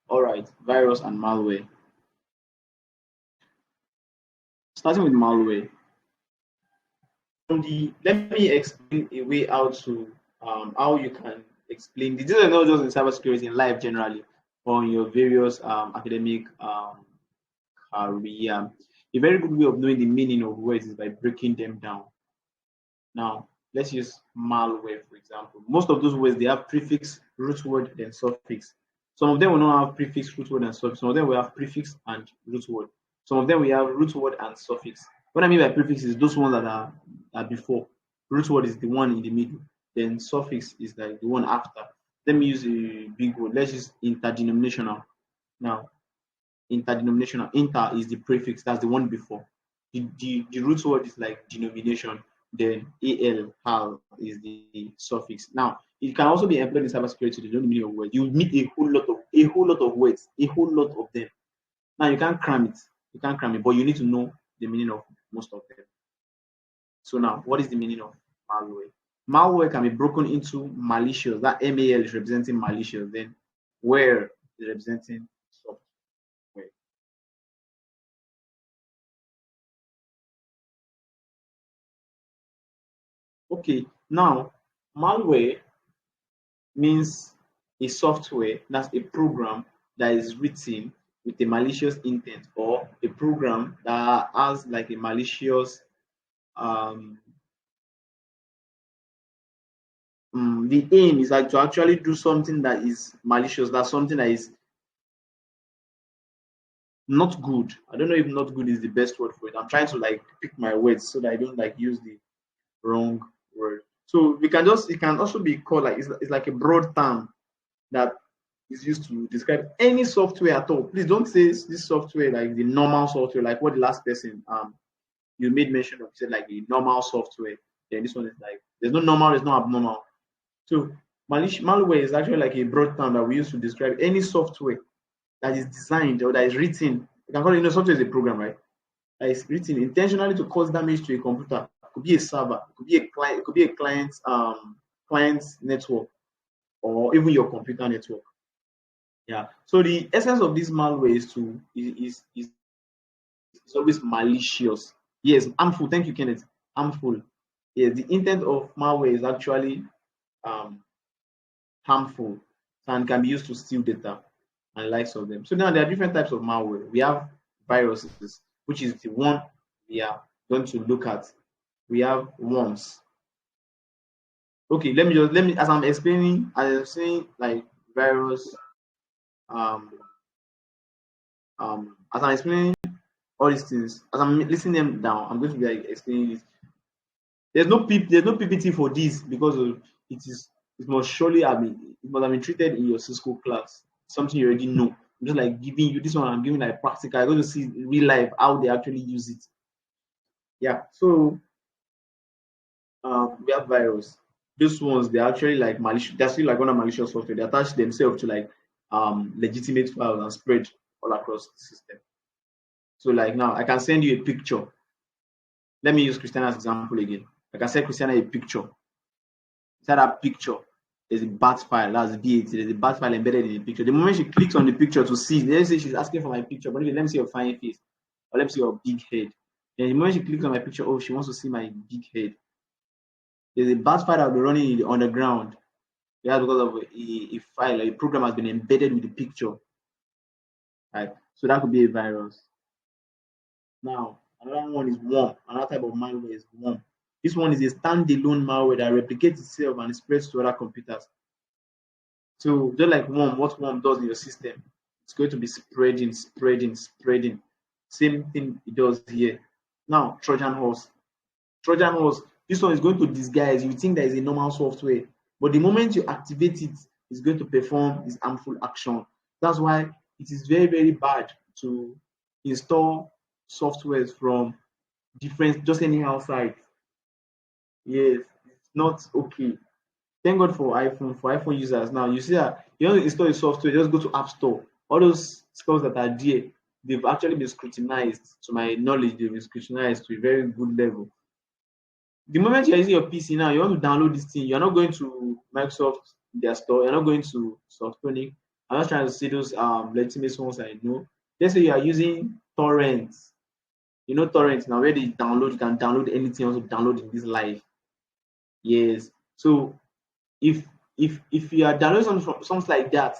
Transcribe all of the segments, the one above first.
All right, virus and malware. Starting with malware. Let me explain a way how you can explain this. These are not just in cybersecurity, in life generally, or in your various academic career. A very good way of knowing the meaning of words is by breaking them down. Now, let's use malware, for example. Most of those words, they have prefix, root word, then suffix. Some of them will not have prefix, root word, and suffix. Some of them will have prefix and root word. Some of them will have root word and suffix. What I mean by prefix is those ones that are before. Root word is the one in the middle. Then suffix is like the one after. Let me use a big word. Let's use interdenominational. Now, interdenominational. Inter is the prefix, that's the one before. The root word is like denomination, then al is the suffix. Now it can also be employed in cybersecurity to know the meaning of words. You meet a whole lot of words, a whole lot of them. Now you can't cram it, but you need to know the meaning of most of them. So now, what is the meaning of malware? Malware can be broken into malicious. That mal is representing malicious, then where is representing software. Okay, now malware means a software, that's a program that is written with a malicious intent, or a program that has like a malicious um, the aim is like to actually do something that is malicious, that's something that is not good. I don't know if not good is the best word for it. I'm trying to like pick my words so that I don't like use the wrong word. So it can also be called like it's like a broad term that is used to describe any software at all. Please don't say this software like the normal software, like what the last person you made mention of, said like the normal software. Then this one is like there's no normal, there's no abnormal. So malware is actually like a broad term that we use to describe any software that is designed or that is written. You can call it, software is a program, right? That is written intentionally to cause damage to a computer. It could be a server, it could be a client, it could be a client's network, or even your computer network. Yeah. So the essence of this malware is always malicious. Yes, harmful. Thank you, Kenneth. Harmful. Yes, the intent of malware is actually um, harmful and can be used to steal data and likes of them. So now there are different types of malware. We have viruses, which is the one we are going to look at. We have worms. Okay, let me as I'm explaining, as I'm saying like virus, um, as I'm explaining all these things, as I'm listing them down, I'm going to be like explaining this. There's no PPT for this because of, it must surely have been it must have been treated in your Cisco class. Something you already know. I'm just like giving you this one. I'm giving like practical. I'm going to see in real life how they actually use it. Yeah. So we have virus. Those ones they're actually like malicious. They're still like one of malicious software. They attach themselves to like legitimate files and spread all across the system. So like now I can send you a picture. Let me use Christiana's example again. I can send Christiana a picture. Inside that picture, there's a bat file, that's BAT. There's a bat file embedded in the picture. The moment she clicks on the picture to see, let's say she's asking for my picture, but let me see your fine face, or let me see your big head. Then the moment she clicks on my picture, oh, she wants to see my big head. There's a bat file that will be running in the underground. Yeah, because of a file, a program has been embedded with the picture. Right. So that could be a virus. Now, another one is worm. Another type of malware is worm. This one is a standalone malware that replicates itself and spreads to other computers. So just like worm, what worm does in your system, it's going to be spreading, spreading, spreading. Same thing it does here. Now, Trojan horse. Trojan horse, this one is going to disguise. You think that is a normal software, but the moment you activate it, it's going to perform this harmful action. That's why it is very, very bad to install softwares from different, just anyhow sites. Yes, it's not okay. Thank God for iPhone users. Now you see that you want to install a software, just go to App Store. All those stores that are there, they've actually been scrutinized. To my knowledge, they've been scrutinized to a very good level. The moment you're using your PC now, you want to download this thing, you're not going to Microsoft, their store, you're not going to Softonic, I'm just trying to see those legitimate ones I know. Let's say you are using torrents. You know torrents now where they download, you can download anything you want to download in this life. Yes. So if if you are downloading something from something like that,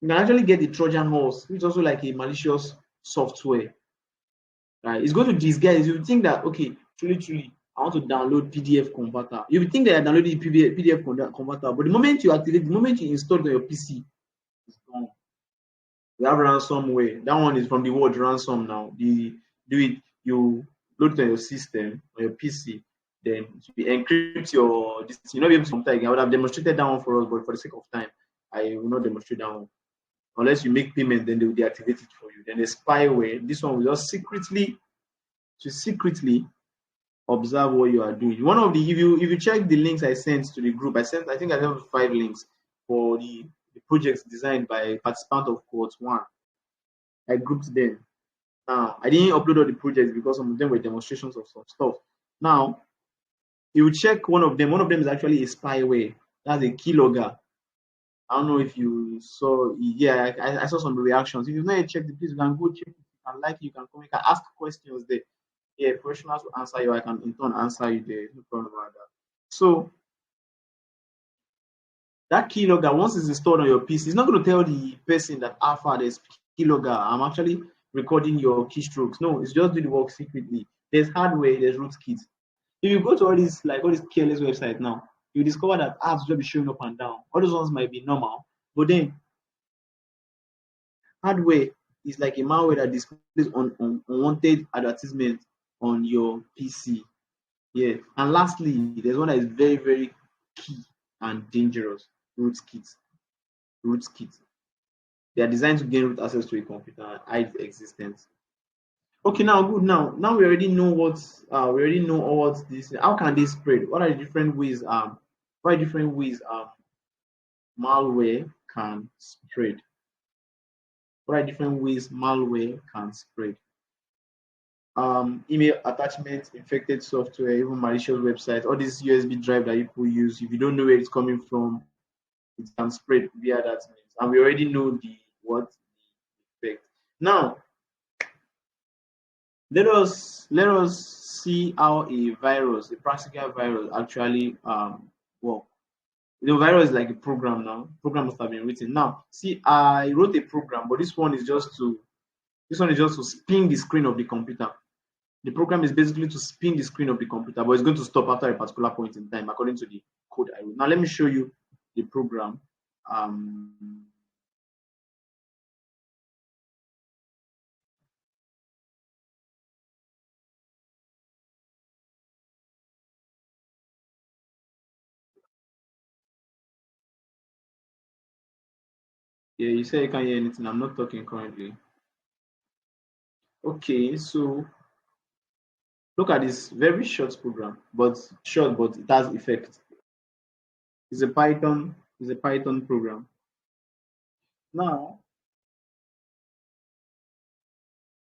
you can actually get the Trojan horse, which is also like a malicious software. Right? It's going to disguise. You think that okay, truly, I want to download PDF converter. You think that you're downloading PDF converter, but the moment you activate, the moment you install it on your PC, it's gone. We have ransomware. That one is from the word ransom now. The do it, you load it on your system, on your PC, then you encrypt your this. You're not be able to compare again. I would have demonstrated that one for us, but for the sake of time, I will not demonstrate that one. Unless you make payment, then they will deactivate it for you. Then the spyware, this one will just secretly observe what you are doing. One of the if you check the links I sent to the group, I think I sent 5 links for the projects designed by participant of cohort 1. I grouped them. Now I didn't upload all the projects because some of them were demonstrations of some stuff. Now you check one of them. One of them is actually a spyware. That's a keylogger. I don't know if you saw. Yeah, I saw some reactions. If you've not yet checked it, please you can go check it. You can like it, you can comment, you can ask questions there. Yeah, professionals will answer you. I can in turn answer you there. No problem about that. So that keylogger, once it's installed on your PC, it's not going to tell the person that alpha there's keylogger. I'm actually recording your keystrokes. No, it's just do the work secretly. There's hardware, there's rootkit. If you go to all these careless websites now, you discover that apps will be showing up and down. All those ones might be normal, but then hardware is like a malware that displays unwanted advertisement on your PC. Yeah. And lastly, there's one that is very, very key and dangerous. Rootkit. Rootkit. They are designed to gain root access to a computer and hide existence. Okay, now good. Now we already know what this. How can they spread? What are the different ways? What are different ways malware can spread? What are different ways malware can spread? Email attachments, infected software, even malicious websites, all these USB drive that people use. If you don't know where it's coming from, it can spread via that means. And we already know the effect. Now, let us see how a practical virus actually work. The virus is like a program now. Program must have been written. Now, see, I wrote a program, but this one is just to spin the screen of the computer. The program is basically to spin the screen of the computer, but it's going to stop after a particular point in time, according to the code I wrote. Now, let me show you the program. Yeah, you say you can't hear anything. I'm not talking currently. Okay, so look at this very short program, but it has effect. It's a Python program. Now,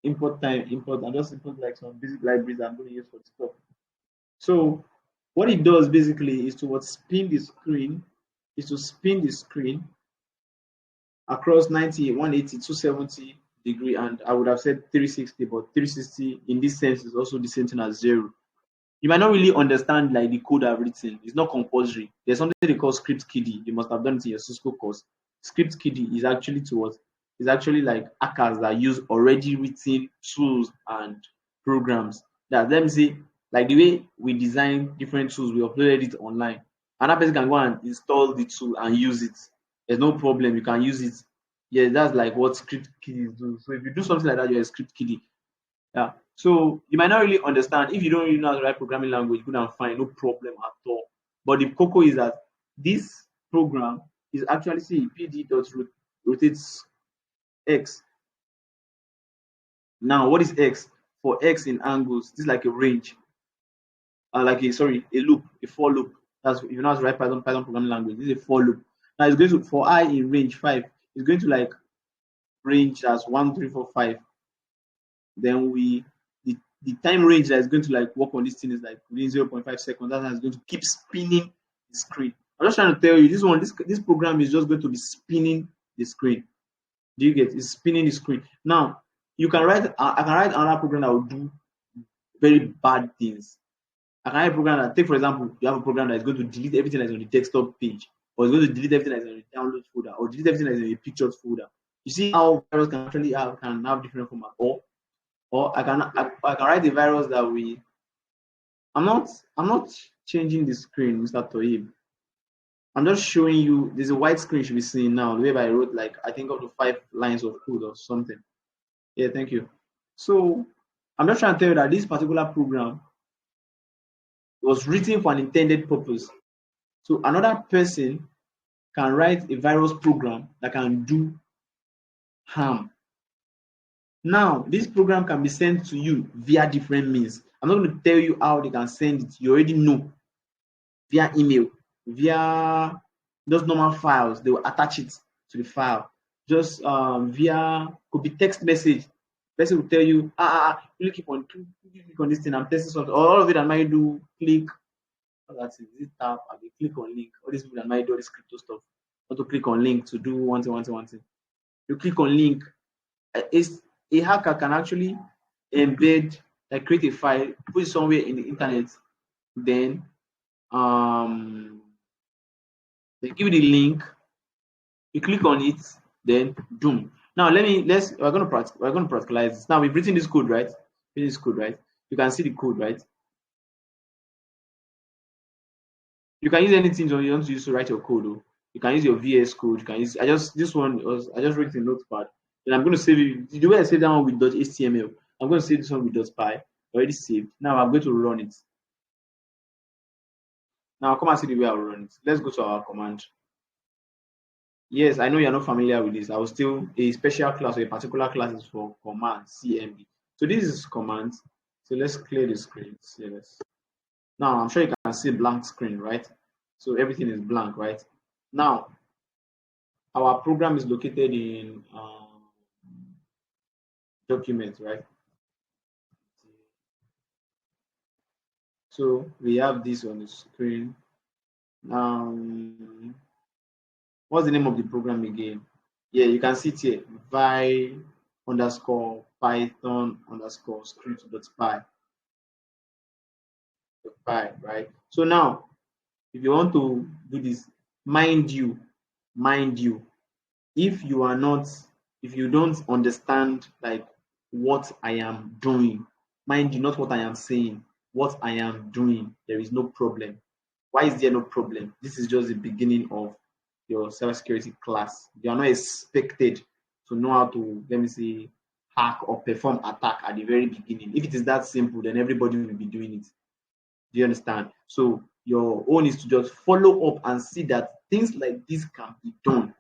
import, and just import like some basic libraries I'm going to use for the stuff. So what it does basically is to spin the screen, across 90, 180, 270 degree, and I would have said 360, but 360 in this sense is also the same thing as 0. You might not really understand like the code I've written. It's not compulsory. There's something they call script kiddie. You must have done it in your Cisco course. Script kiddie is actually is actually like hackers that use already written tools and programs. That let me say, like the way we design different tools, we uploaded it online. Another person can go and install the tool and use it. There's no problem. You can use it. Yeah, that's like what script kiddies do. So if you do something like that, you're a script kiddie. Yeah. So you might not really understand. If you don't really know how to write programming language, good and fine, no problem at all. But the cocoa is that this program is actually pd.rotates x. Now, what is x? For x in angles, this is like a range, a loop, a for loop. That's if you know how to write Python programming language. This is a for loop. Now it's going to for I in range 5. It's going to like range as 1, 3, 4, 5. Then the time range that is going to like work on this thing is like within 0.5 seconds. That's how it's going to keep spinning the screen. I'm just trying to tell you this program is just going to be spinning the screen. Do you get? It's spinning the screen. Now you can write. I can write another program that will do very bad things. I can write a program that, take for example, you have a program that is going to delete everything that's on the desktop page, or it's going to delete everything that's on the download folder, or delete everything that's in the pictures folder. You see how virus can actually have different formats. Or I can write a virus that we. I'm not changing the screen, Mr. Toib. I'm just showing you. There's a white screen you should be seeing now. The way I wrote, like, I think up to 5 lines of code or something. Yeah, thank you. So I'm just trying to tell you that this particular program was written for an intended purpose. So another person can write a virus program that can do harm. Now, this program can be sent to you via different means. I'm not going to tell you how they can send it. You already know. Via email, via those normal files, they will attach it to the file. Just via, could be text message. Person will tell you, you click on this thing, I'm testing something. All of it, I might do click. That's it. This tap, I will click on link. All these people that might do all this crypto stuff. Want to click on link to do one thing. You click on link. It's a hacker can actually embed, like, create a file, put it somewhere in the internet, then they give you the link, you click on it, then boom. Now we're gonna practicalize this. Now we've written this code, right? You can see the code, right? You can use anything you want to use to write your code. Oh. You can use your VS code. You can use I just wrote in Notepad. Then I'm going to save it. The way I save that one with .html, I'm going to save this one with .py. Already saved. Now I'm going to run it. Now come and see the way I'll run it. Let's go to our command. Yes, I know you're not familiar with this. I will still, a special class or a particular class is for command CMD. So this is command. So let's clear the screen. Yes. Now I'm sure you can see blank screen, right? So everything is blank, right? Now our program is located in documents, right? So we have this on the screen. What's the name of the program again? Yeah, you can see it here. Vi underscore Python underscore script.py. Right? So now, if you want to do this, mind you, if you are not, if you don't understand like what I am doing, mind you, not what I am saying, what I am doing, there is no problem. Why is there no problem? This is just the beginning of your cybersecurity class. You are not expected to know how to, let me say, hack or perform attack at the very beginning. If it is that simple, then everybody will be doing it. Do you understand? So your own is to just follow up and see that things like this can be done.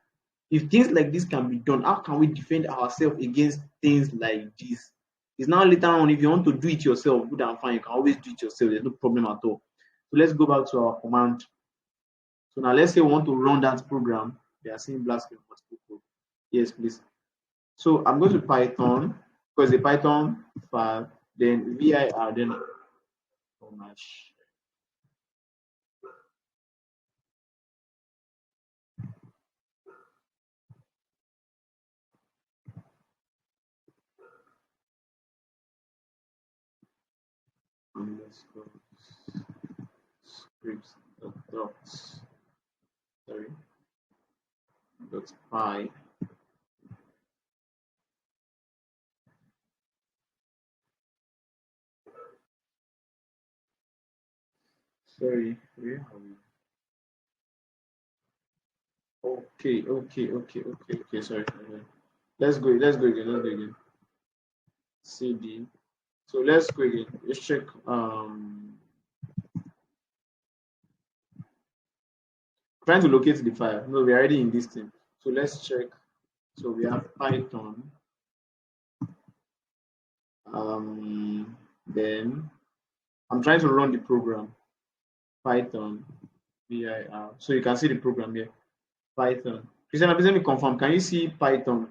If things like this can be done, how can we defend ourselves against things like this? It's now later on, if you want to do it yourself, good and fine, you can always do it yourself. There's no problem at all. So let's go back to our command. So now let's say we want to run that program. We are seeing black screen multiple code. Yes, please. So I'm going to Python, because the Python file, then vir, then oh my underscore scripts dot sorry dot py. Sorry, where are we? Okay. Sorry. Let's go again. CD. So let's go again. Let's check. Trying to locate the file. No, we're already in this thing. So let's check. So we have Python. Then I'm trying to run the program. Python vir. So you can see the program here. Python. Christiana, please let me confirm. Can you see Python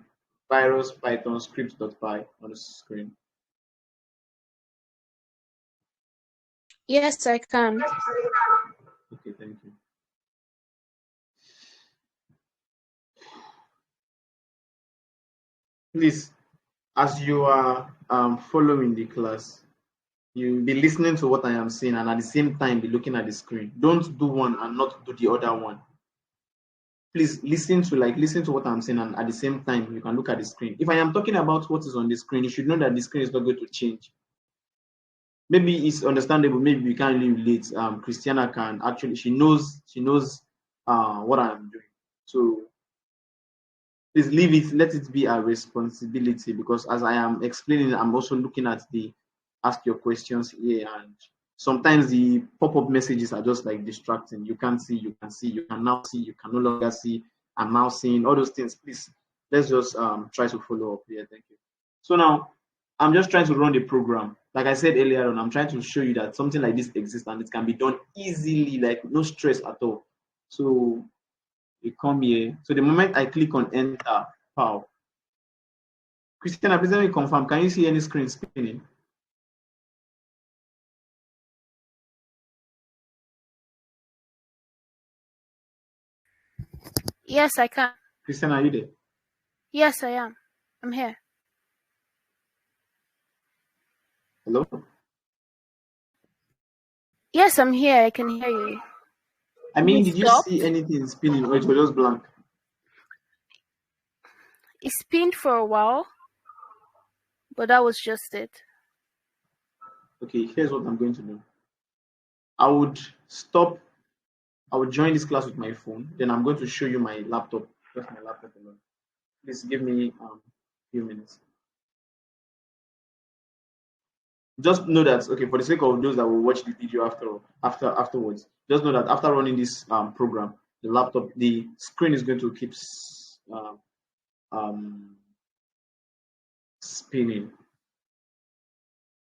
virus Python script.py on the screen? Yes, I can. Okay, thank you. Please, as you are following the class, you be listening to what I am saying and at the same time be looking at the screen. Don't do one and not do the other one. Please listen to what I'm saying and at the same time you can look at the screen. If I am talking about what is on the screen, you should know that the screen is not going to change. Maybe it's understandable, maybe we can't really relate. Christiana can actually, she knows what I'm doing. So please leave it, let it be a responsibility, because as I am explaining, I'm also looking at the ask your questions here, and sometimes the pop-up messages are just like distracting. You can't see, you can see, you can now see, you can no longer see, I'm now seeing all those things. Please, let's just try to follow up here. Thank you. So now I'm just trying to run the program. Like I said earlier on, I'm trying to show you that something like this exists and it can be done easily, like no stress at all. So you come here. So the moment I click on enter, pow. Christiana, please let me confirm. Can you see any screen spinning? Yes, I can. Christiana, are you there? Yes, I am. I'm here. Hello? Yes, I'm here. I can hear you. I mean, It did you stopped. see anything spinning or it was just blank? It spinned for a while, but that was just it. Okay, here's what I'm going to do. I would stop, I would join this class with my phone, then I'm going to show you my laptop, just my laptop alone. Please give me a few minutes. Just know that, okay, for the sake of those that will watch the video afterwards, just know that after running this program, the laptop, the screen is going to keep um, spinning.